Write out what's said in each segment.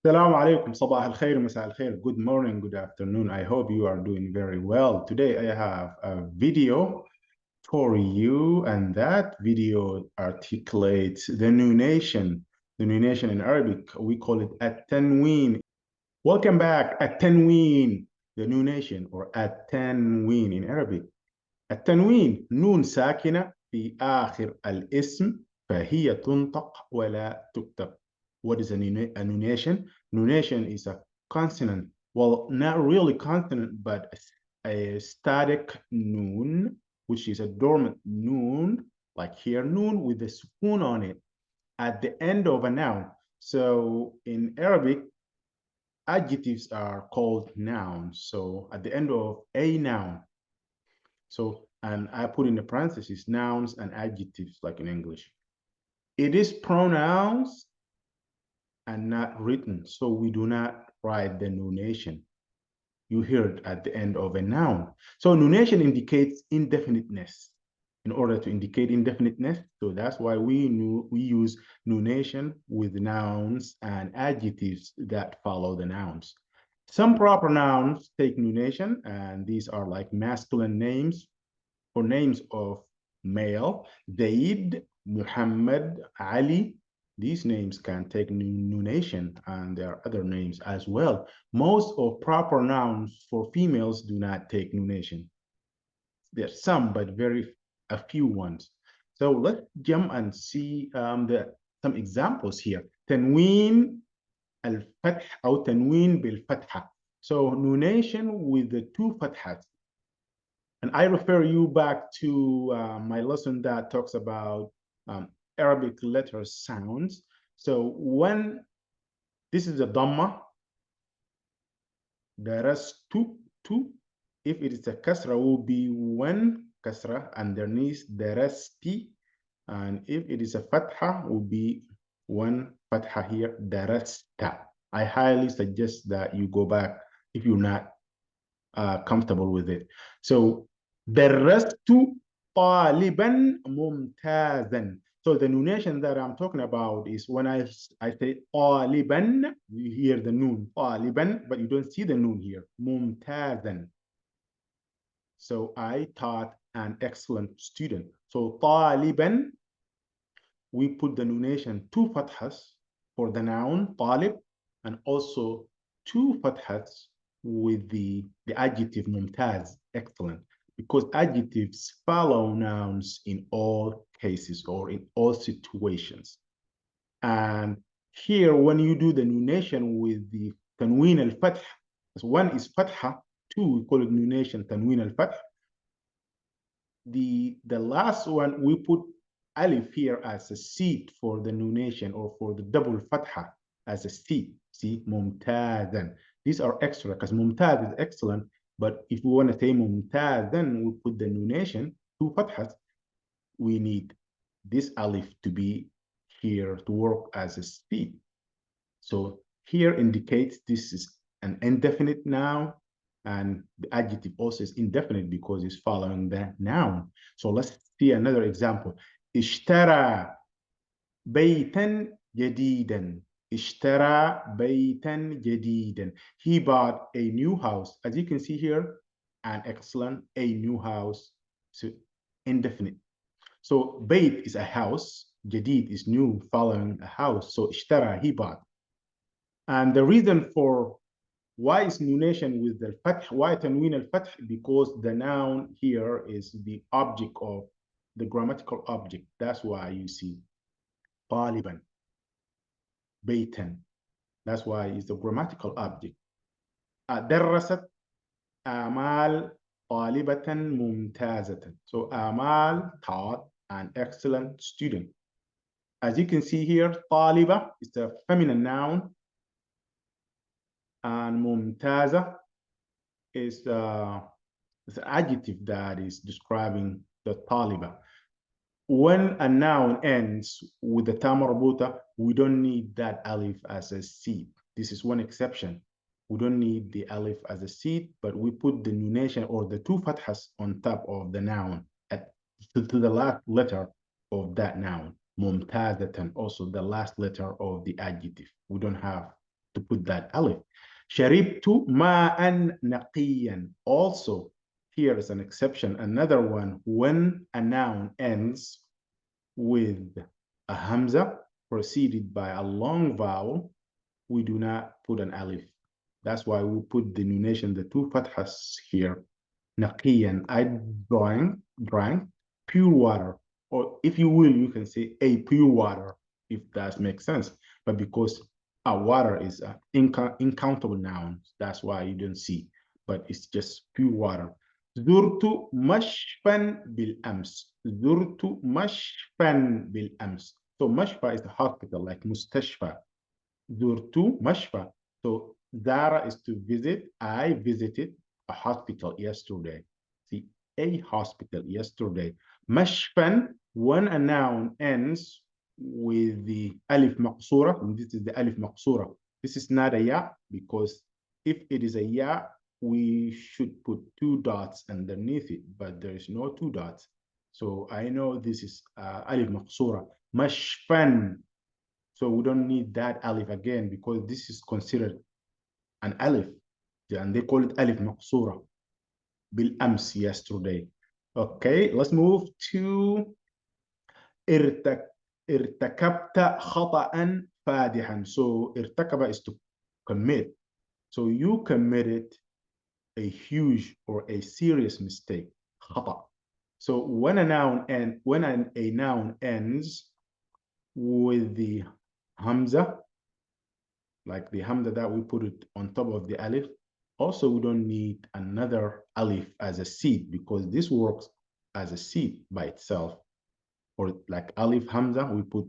Assalamu alaikum, sabah al khair, masa al khair. Good morning, good afternoon. I hope you are doing very well. Today I have a video for you, and that video articulates the Nunation. The Nunation in Arabic, we call it at-Tanween. Welcome back, at-Tanween, the Nunation, or at-Tanween in Arabic. التنوين نون ساكنة في آخر الاسم فهي تنطق ولا تكتب. What is a nunation? Nunation is a consonant. Well, not really consonant, but a static noon, which is a dormant noon, like here, noon with a spoon on it at the end of a noun. So in Arabic, adjectives are called nouns. So at the end of a noun, so, and I put in the parentheses, nouns and adjectives like in English. It is pronouns and not written. So we do not write the nunation. You hear it at the end of a noun. So nunation indicates indefiniteness. In order to indicate indefiniteness, so that's why we use nunation with nouns and adjectives that follow the nouns. Some proper nouns take nunation, and these are like masculine names, or names of male, Zaid, Muhammad, Ali. These names can take nunation, and there are other names as well. Most of proper nouns for females do not take nunation. There's some, but a few ones. So let's jump and see some examples here. تنوين الفتح أو تنوين بالفتحة. So nunation with the two fathas. And I refer you back to my lesson that talks about Arabic letter sounds. So when this is a Dhamma, darastu, two. If it is a kasra, will be one kasra underneath darasti. And if it is a fatha, will be one fatha here, darasta. I highly suggest that you go back if you're not comfortable with it. So درست طالبا ممتازا. So the nunation that I'm talking about is when I say طالبا, you hear the noon طالبا, but you don't see the noon here. ممتازا. So I taught an excellent student. So طالبا, we put the nunation two fathas for the noun طالب, and also two fathas with the adjective mumtaz, excellent, because adjectives follow nouns in all cases or in all situations. And here, when you do the nunation with the tanween al-fath, one is fatha, two, we call it nunation tanween al-fath. The last one, we put alif here as a seat for the nunation, or for the double fatha as a seat. See, mumtazan. These are extra because mumtaz is excellent, but if we want to say mumtaz, then we put the nunation, two fathas. We need this alif to be here to work as a seat. So here indicates this is an indefinite noun, and the adjective also is indefinite because it's following the noun. So let's see another example. اشترى بيتا جديدا. اشترى بيتا جديدا. He bought a new house. As you can see here, an excellent, a new house. So indefinite. So بيت is a house. جديد is new, following a house. So اشترى, he bought. And the reason for why is nunation with the fath, why tanween al-fath? Because the noun here is the object of the grammatical object. That's why you see طالبا, بيتا. That's why it's the grammatical object. درست آمال طالبة ممتازة. So آمال taught an excellent student. As you can see here, طالبة is a feminine noun, and mumtaza is an adjective that is describing the taliba. When a noun ends with the ta marbuta, we don't need that alif as a seed. This is one exception. We don't need the alif as a seed, but we put the nunation or the two fathas on top of the noun to the last letter of that noun. Mumtazatan, also the last letter of the adjective. We don't have to put that alif. شربت ماء نقيا. Also, here is an exception, another one, when a noun ends with a hamza preceded by a long vowel, we do not put an alif. That's why we put the nunation, the two fathas here. Naqiyan, I drank pure water. Or if you will, you can say a pure water, if that makes sense. But because our water is an incountable noun, that's why you don't see. But it's just pure water. زرت مشفى بالأمس. زرت مشفى بالأمس. So مشفى is a hospital, like مستشفى. زرت مشفى. So Zara is to visit. I visited a hospital yesterday. See, a hospital yesterday. مشفى, when a noun ends with the alif maqsura, and this is the alif maqsura. This is not a ya, because if it is a ya, we should put two dots underneath it, but there is no two dots. So I know this is alif maqsura. مشفى. So we don't need that alif again because this is considered an alif. And they call it alif maqsura. Bil ams, yesterday. Okay, let's move to ارتكبت خطأ فادحا. So ارتكب is to commit. So you committed a huge or a serious mistake. خطأ. So when a noun ends with the hamza, like the hamza that we put it on top of the alif, also we don't need another alif as a seed, because this works as a seed by itself. Or like alif hamza, we put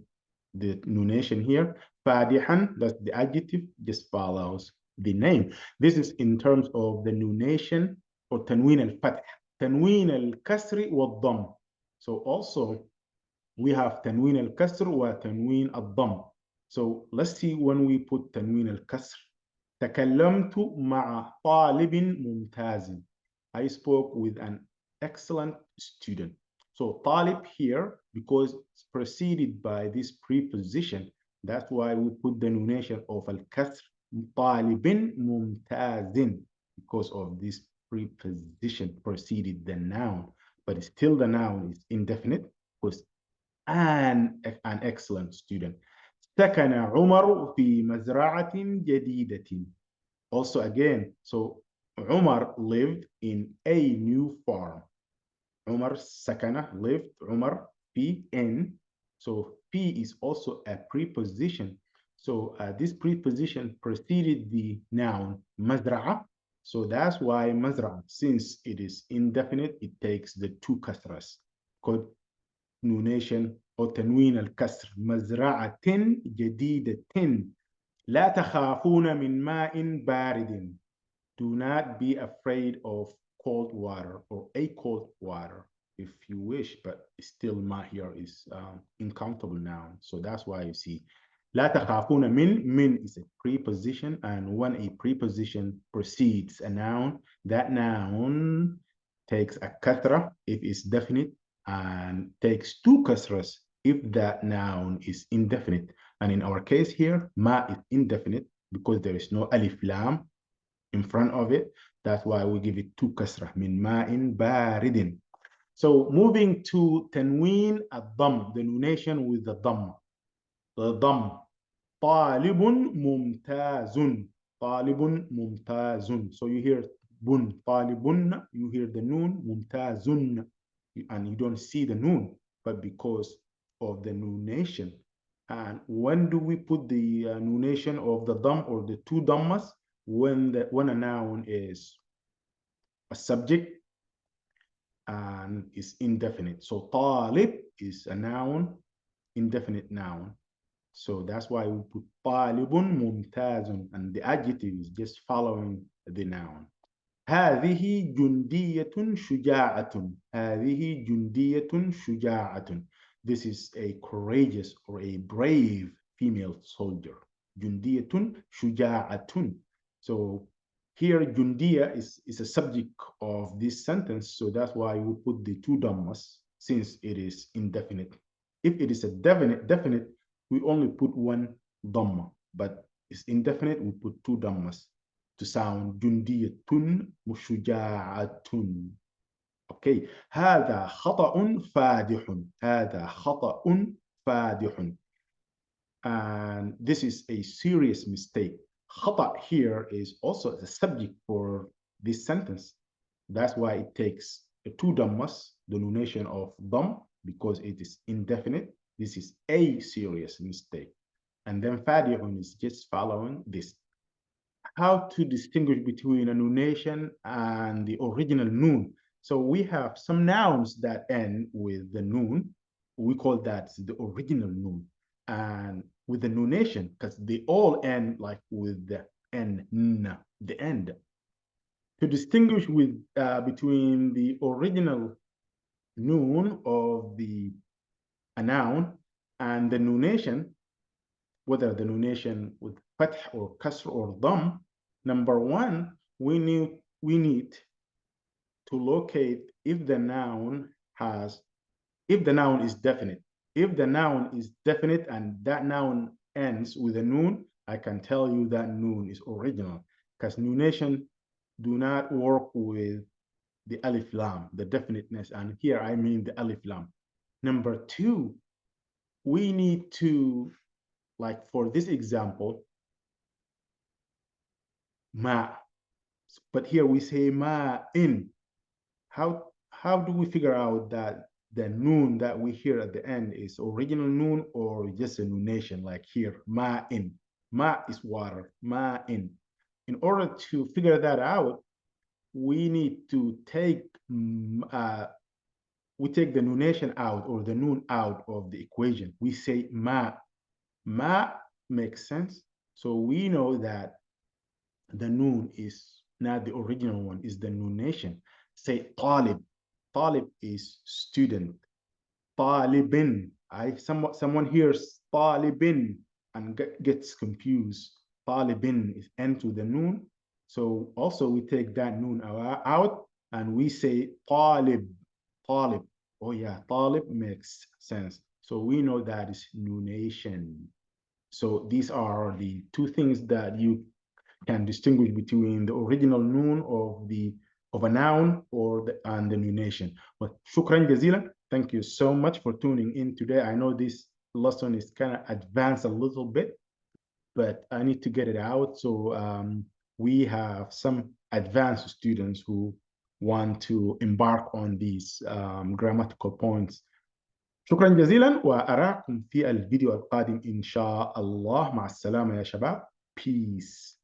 the nunation here. Fadihan, that's the adjective, just follows the name. This is in terms of the nunation or tanween al-fath. Tanween al-kasri wal-dam. So also we have tanween al-kasr wa tanween al-dam. So let's see when we put tanween al-kasr. تكلمت مع طالب ممتاز. I spoke with an excellent student. So talib here, because it's preceded by this preposition, that's why we put the nunation of al-kasr, طالب ممتاز, because of this preposition preceded the noun. But still the noun is indefinite, because an excellent student. سكن عمر في مزرعة جديدة. Also again, so Umar lived in a new farm. Umar sakana, lived, Umar fi, in. So fi is also a preposition. So this preposition preceded the noun mazra'a. So that's why mazra'a, since it is indefinite, it takes the two kasras. Called nunation أو تنوين الكسر. مزرعة جديدة. لا تخافون من ماء بارد. Do not be afraid of cold water or a cold water if you wish, but still ma here is incountable noun. So that's why you see لا تخافون min is a preposition, and when a preposition precedes a noun, that noun takes a kasra if it's definite, and takes two kasras if that noun is indefinite. And in our case here, ma is indefinite because there is no alif lam in front of it. That's why we give it two kasra, min ma'in baridin. So moving to tanween ad-dam, the nunation with the dam. The dam. طالب ممتاز. طالب ممتاز. So you hear bun, طالب, you hear the noon, ممتاز, and you don't see the noon, but because of the nunation. And when do we put the nunation of the dam or the two dhammas? When a noun is a subject and is indefinite. So talib is a noun, indefinite noun. So that's why we put talibun mumtazun, and the adjective is just following the noun. هذه جندية شجاعة. هذه جندية شجاعة. This is a courageous or a brave female soldier. جندية شجاعة. So here jundiya is a subject of this sentence, so that's why we put the two dhammas since it is indefinite. If it is a definite, we only put one dhamma, but is indefinite, we put two dhammas to sound جندية مشجاعة. Okay, هذا خطأ فادح. هذا خطأ فادح. And this is a serious mistake. خطأ here is also the subject for this sentence. That's why it takes two dhammas, the nunation of dham, because it is indefinite. This is a serious mistake. And then fadihun is just following this. How to distinguish between a nunation and the original noon. So we have some nouns that end with the noon. We call that the original noon. And with the nunation, because they all end like with the n, the end. To distinguish between the original noon of a noun and the nunation, whether the nunation with fath or kasr or dam, number one, we need to locate if the noun is definite. If the noun is definite and that noun ends with a noon, I can tell you that noon is original, because nunation do not work with the alif lam, the definiteness, and here I mean the alif lam. Number two, we need to, like for this example, ma, but here we say ma in. How do we figure out that the noon that we hear at the end is original noon or just a nunation, like here, ma in? Ma is water, ma in. In order to figure that out, we need to take the nunation out or the noon out of the equation. We say ma. Ma makes sense. So we know that the noon is not the original one, is the nunation. Say talib. Talib is student. Talibin. Someone hears talibin and gets confused. Talibin is end to the noon. So also we take that noon out and we say talib. Talib. Oh yeah, talib makes sense. So we know that is nunation. So these are the two things that you can distinguish between the original noun of a noun and the nunation. But shukran jazilan. Thank you so much for tuning in today. I know this lesson is kind of advanced a little bit, but I need to get it out. So we have some advanced students who want to embark on these grammatical points. شكرا جزيلا وأراكم في الفيديو القادم إن شاء الله. مع السلامة يا شباب. Peace.